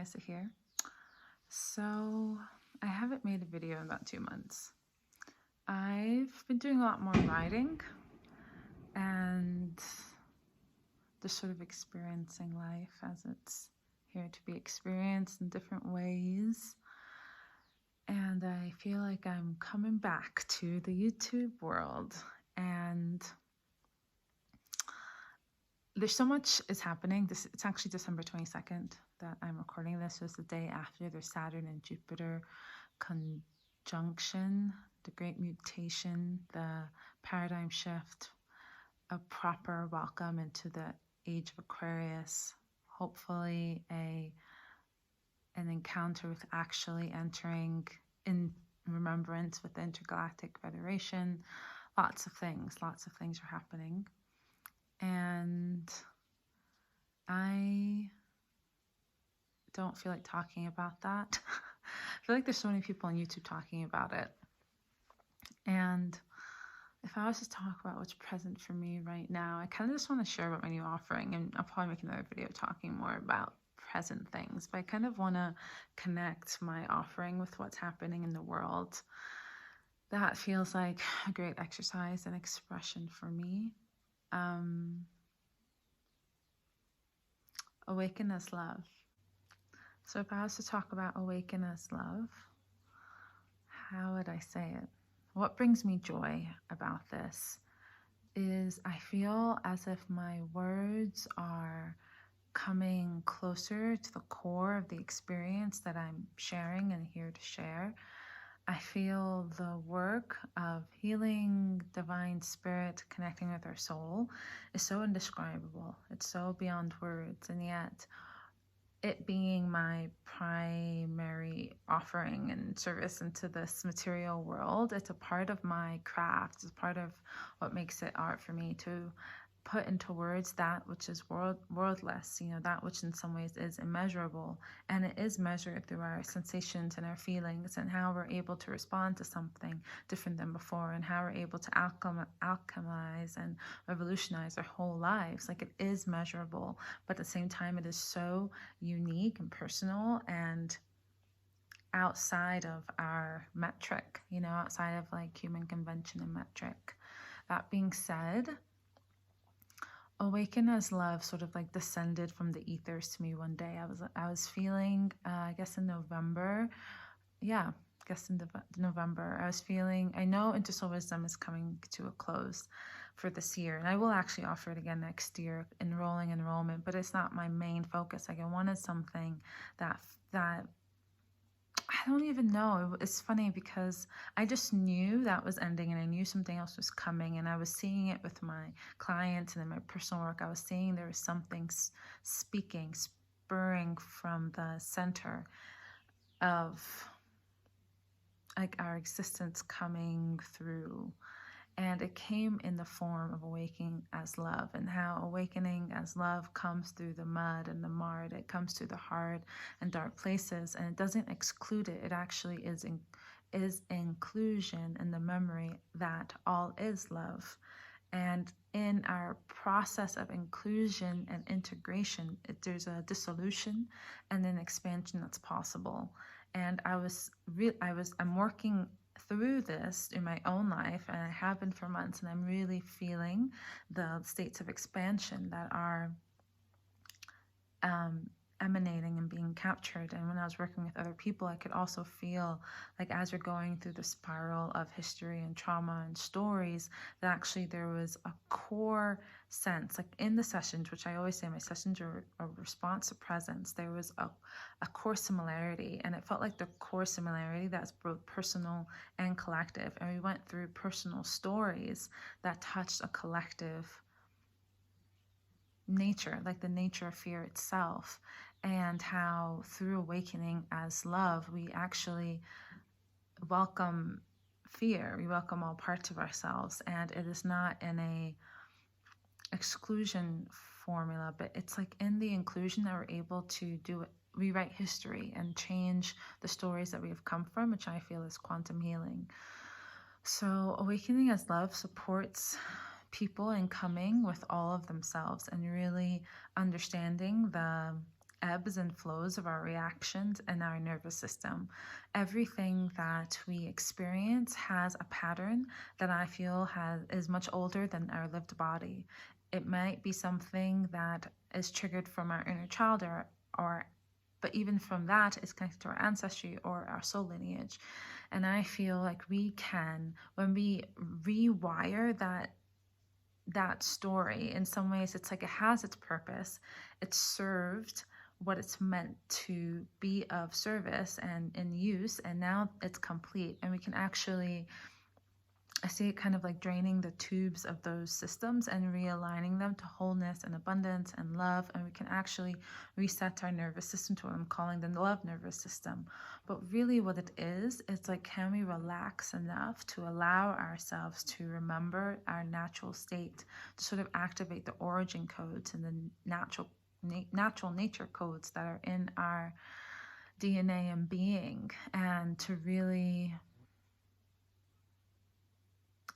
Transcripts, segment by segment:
Isa here. So I haven't made a video in about 2 months. I've been doing a lot more writing and just sort of experiencing life as it's here to be experienced in different ways. And I feel like I'm coming back to the YouTube world, and there's so much is happening. It's actually December 22nd that I'm recording this. So it's the day after the Saturn and Jupiter conjunction, the great mutation, the paradigm shift, a proper welcome into the age of Aquarius, hopefully an encounter with actually entering in remembrance with the Intergalactic Federation. Lots of things are happening. And I don't feel like talking about that. I feel like there's so many people on YouTube talking about it. And if I was to talk about what's present for me right now, I kind of just want to share about my new offering, and I'll probably make another video talking more about present things, but I kind of want to connect my offering with what's happening in the world. That feels like a great exercise and expression for me. Awaken as Love. So if I was to talk about Awaken as Love, how would I say it? What brings me joy about this is I feel as if my words are coming closer to the core of the experience that I'm sharing and here to share. I feel the work of healing divine spirit, connecting with our soul, is so indescribable. It's so beyond words, and yet it being my primary offering and service into this material world, it's a part of my craft. It's part of what makes it art for me to put into words that which is worldless, that which in some ways is immeasurable, and it is measured through our sensations and our feelings and how we're able to respond to something different than before, and how we're able to alchemize and revolutionize our whole lives. Like, it is measurable, but at the same time it is so unique and personal and outside of our metric, outside of like human convention and metric. That being said, Awaken as Love sort of like descended from the ethers to me one day. I was feeling, I guess in November, November, I was feeling, I know Intersoul Wisdom is coming to a close for this year, and I will actually offer it again next year, enrollment, but it's not my main focus. Like, I wanted something that I don't even know. It's funny because I just knew that was ending, and I knew something else was coming, and I was seeing it with my clients and in my personal work. I was seeing there was something spurring from the center of like our existence coming through. And it came in the form of Awakening as Love, and how awakening as love comes through the mud and the mud. It comes through the hard and dark places, and it doesn't exclude it. It actually is inclusion in the memory that all is love. And in our process of inclusion and integration, there's a dissolution and an expansion that's possible. And I'm working through this in my own life, and I have been for months, and I'm really feeling the states of expansion that are emanating and being captured. And when I was working with other people, I could also feel like, as you're going through the spiral of history and trauma and stories, that actually there was a core sense, like in the sessions, which I always say my sessions are a response to presence. There was a core similarity, and it felt like the core similarity that's both personal and collective. And we went through personal stories that touched a collective nature, like the nature of fear itself, and how through Awakening as Love, we actually welcome fear. We welcome all parts of ourselves, and it is not in a exclusion formula, but it's like in the inclusion that we're able to rewrite history and change the stories that we have come from, which I feel is quantum healing. So Awakening as Love supports people in coming with all of themselves and really understanding the ebbs and flows of our reactions and our nervous system. Everything that we experience has a pattern that I feel is much older than our lived body. It might be something that is triggered from our inner child, but even from that, it's connected to our ancestry or our soul lineage. And I feel like we can, when we rewire that story, in some ways it's like it has its purpose, it's served what it's meant to be of service and in use, and now it's complete. And we can actually, I see it kind of like draining the tubes of those systems and realigning them to wholeness and abundance and love. And we can actually reset our nervous system to what I'm calling the love nervous system. But really what it is, it's like, can we relax enough to allow ourselves to remember our natural state, to sort of activate the origin codes and the natural nature codes that are in our DNA and being, and to really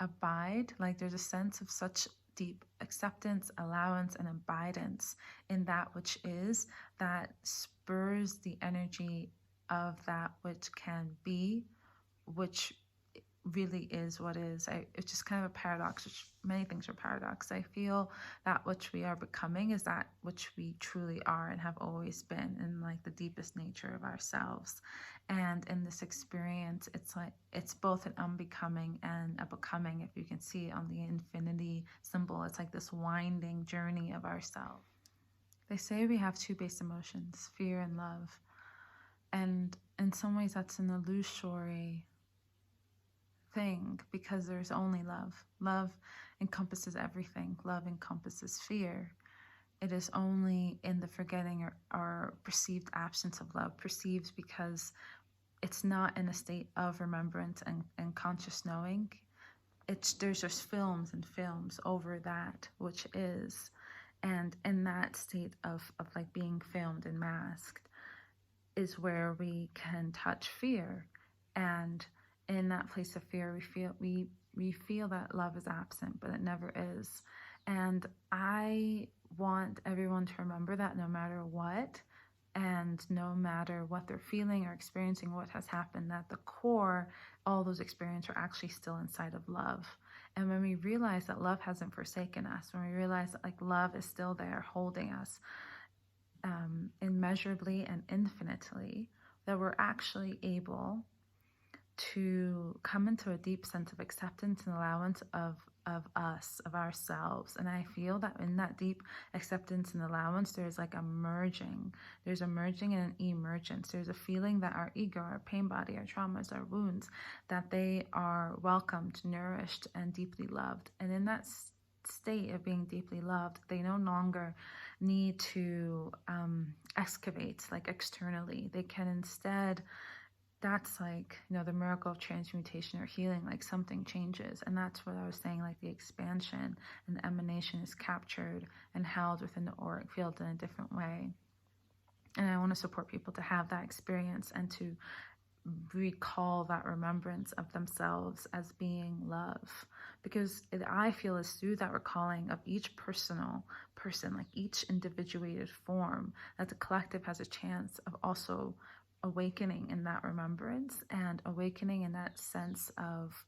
abide. Like, there's a sense of such deep acceptance, allowance, and abidance in that which is, that spurs the energy of that which can be, which really is what is. It's just kind of a paradox, which many things are paradox. I feel that which we are becoming is that which we truly are and have always been, in like the deepest nature of ourselves. And in this experience, it's like it's both an unbecoming and a becoming. If you can see on the infinity symbol, it's like this winding journey of ourselves. They say we have two base emotions, fear and love. And in some ways that's an illusory thing, because there's only love. Love encompasses everything. Love encompasses fear. It is only in the forgetting or perceived absence of love, perceived because it's not in a state of remembrance and conscious knowing. There's just films and films over that which is. And in that state of like being filmed and masked is where we can touch fear. And in that place of fear, we feel that love is absent, but it never is. And I want everyone to remember that no matter what, and no matter what they're feeling or experiencing, what has happened, that the core, all those experiences are actually still inside of love. And when we realize that love hasn't forsaken us, when we realize that like love is still there holding us immeasurably and infinitely, that we're actually able to come into a deep sense of acceptance and allowance of us, of ourselves. And I feel that in that deep acceptance and allowance, there's like a merging. There's a merging and an emergence. There's a feeling that our ego, our pain body, our traumas, our wounds, that they are welcomed, nourished, and deeply loved. And in that state of being deeply loved, they no longer need to excavate like externally. They can instead, that's like, the miracle of transmutation or healing, like something changes. And that's what I was saying, like the expansion and the emanation is captured and held within the auric field in a different way. And I want to support people to have that experience and to recall that remembrance of themselves as being love, because I feel is through that recalling of each personal person, like each individuated form, that the collective has a chance of also awakening in that remembrance and awakening in that sense of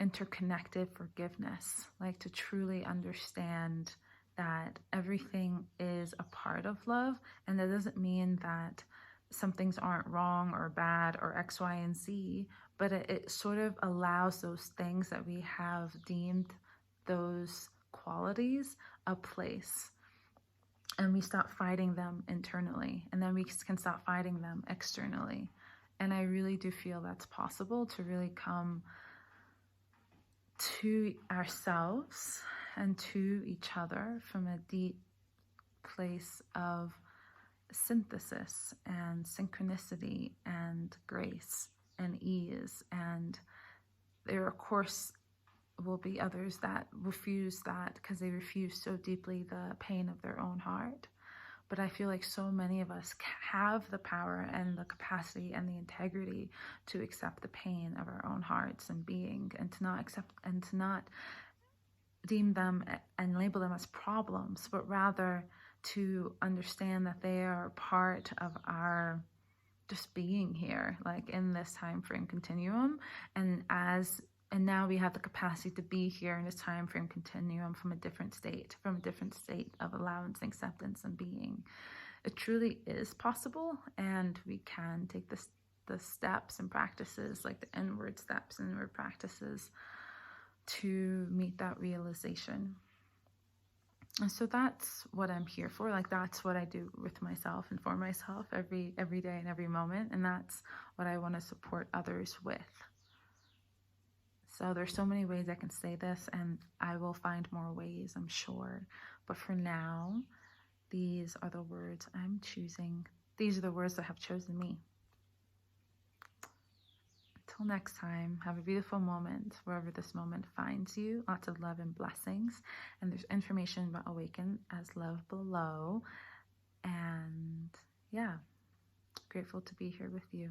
interconnected forgiveness, like to truly understand that everything is a part of love. And that doesn't mean that some things aren't wrong or bad or X, Y, and Z, but it sort of allows those things that we have deemed those qualities a place. And we stop fighting them internally, and then we can stop fighting them externally. And I really do feel that's possible, to really come to ourselves and to each other from a deep place of synthesis and synchronicity and grace and ease. And there, of course, will be others that refuse that because they refuse so deeply the pain of their own heart. But I feel like so many of us have the power and the capacity and the integrity to accept the pain of our own hearts and being, and to not accept and to not deem them and label them as problems, but rather to understand that they are part of our just being here, like in this time frame continuum. And now we have the capacity to be here in this time frame continuum from a different state of allowance, acceptance, and being. It truly is possible, and we can take the steps and practices, like the inward steps and inward practices, to meet that realization. And so that's what I'm here for. Like, that's what I do with myself and for myself every day and every moment. And that's what I want to support others with. So there's so many ways I can say this, and I will find more ways, I'm sure. But for now, these are the words I'm choosing. These are the words that have chosen me. Until next time, have a beautiful moment wherever this moment finds you. Lots of love and blessings. And there's information about Awaken as Love below. And yeah, grateful to be here with you.